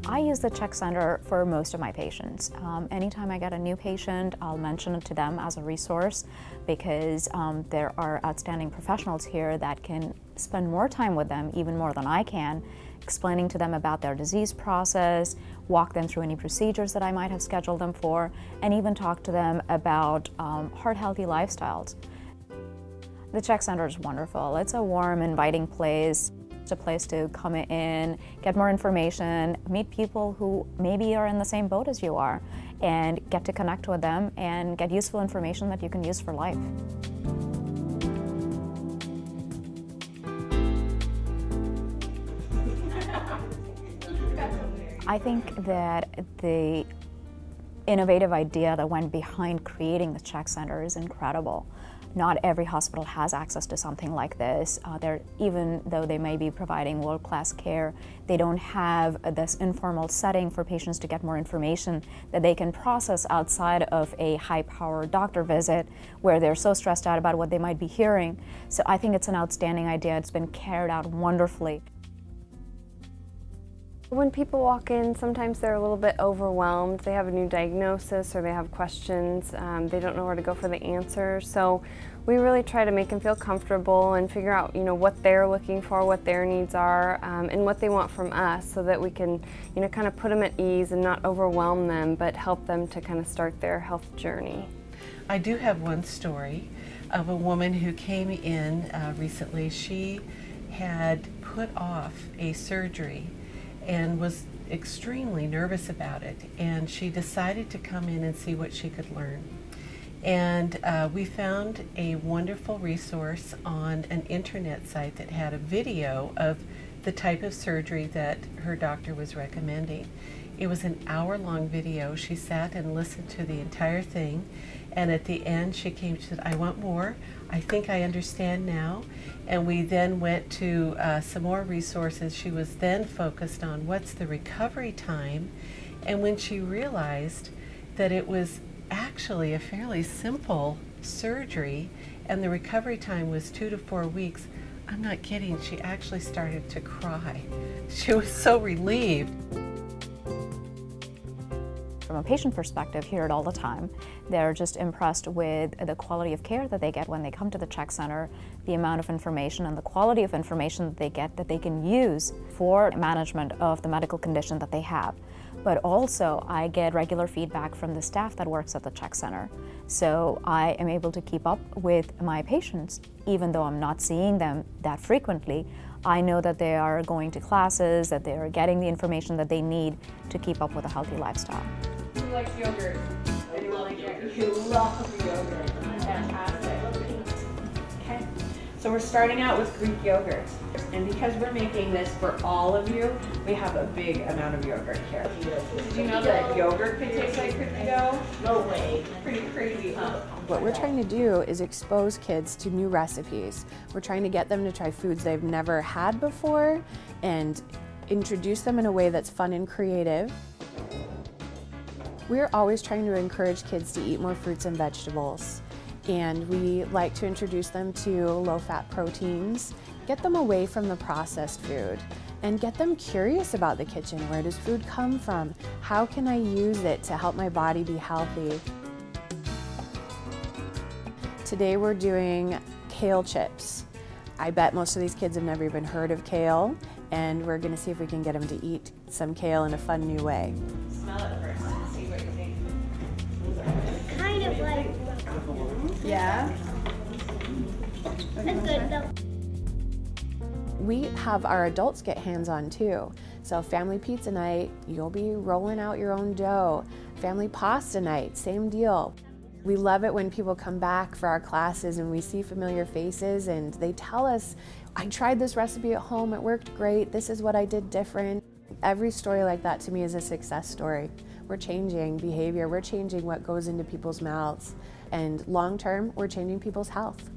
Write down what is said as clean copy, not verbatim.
I use the CHEC Center for most of my patients. Anytime I get a new patient, I'll mention it to them as a resource because there are outstanding professionals here that can spend more time with them, even more than I can, explaining to them about their disease process, walk them through any procedures that I might have scheduled them for, and even talk to them about heart-healthy lifestyles. The CHEC Center is wonderful. It's a warm, inviting place. It's a place to come in, get more information, meet people who maybe are in the same boat as you are, and get to connect with them and get useful information that you can use for life. I think that the innovative idea that went behind creating the CHEC Center is incredible. Not every hospital has access to something like this. Even though they may be providing world-class care, they don't have this informal setting for patients to get more information that they can process outside of a high-powered doctor visit where they're so stressed out about what they might be hearing. So I think it's an outstanding idea. It's been carried out wonderfully. When people walk in, sometimes they're a little bit overwhelmed. They have a new diagnosis or they have questions. They don't know where to go for the answer. So we really try to make them feel comfortable and figure out, what they're looking for, what their needs are, and what they want from us so that we can, kind of put them at ease and not overwhelm them, but help them to kind of start their health journey. I do have one story of a woman who came in recently. She had put off a surgery and was extremely nervous about it, and she decided to come in and see what she could learn. And we found a wonderful resource on an internet site that had a video of the type of surgery that her doctor was recommending. It was an hour-long video. She sat and listened to the entire thing, and at the end she said, "I want more. I think I understand now." And we then went to some more resources. She was then focused on what's the recovery time, and when she realized that it was actually a fairly simple surgery and the recovery time was 2 to 4 weeks, I'm not kidding, she actually started to cry. She was so relieved. From a patient perspective, hear it all the time. They're just impressed with the quality of care that they get when they come to the CHEC Center, the amount of information and the quality of information that they get that they can use for management of the medical condition that they have. But also, I get regular feedback from the staff that works at the CHEC Center. So I am able to keep up with my patients, even though I'm not seeing them that frequently. I know that they are going to classes, that they are getting the information that they need to keep up with a healthy lifestyle. Who likes yogurt? Anyone like yogurt? You love yogurt. Fantastic. Okay. So we're starting out with Greek yogurt. And because we're making this for all of you, we have a big amount of yogurt here. Did you know that yogurt could taste like cookie dough? No way. Pretty crazy, huh? What we're trying to do is expose kids to new recipes. We're trying to get them to try foods they've never had before and introduce them in a way that's fun and creative. We're always trying to encourage kids to eat more fruits and vegetables. And we like to introduce them to low-fat proteins, get them away from the processed food, and get them curious about the kitchen. Where does food come from? How can I use it to help my body be healthy? Today we're doing kale chips. I bet most of these kids have never even heard of kale, and we're gonna see if we can get them to eat some kale in a fun new way. Smell it first and see what you think. Kind of like. Yeah? It's good though. We have our adults get hands-on too. So family pizza night, you'll be rolling out your own dough. Family pasta night, same deal. We love it when people come back for our classes and we see familiar faces and they tell us, I tried this recipe at home, it worked great, this is what I did different. Every story like that to me is a success story. We're changing behavior, we're changing what goes into people's mouths, and long term, we're changing people's health.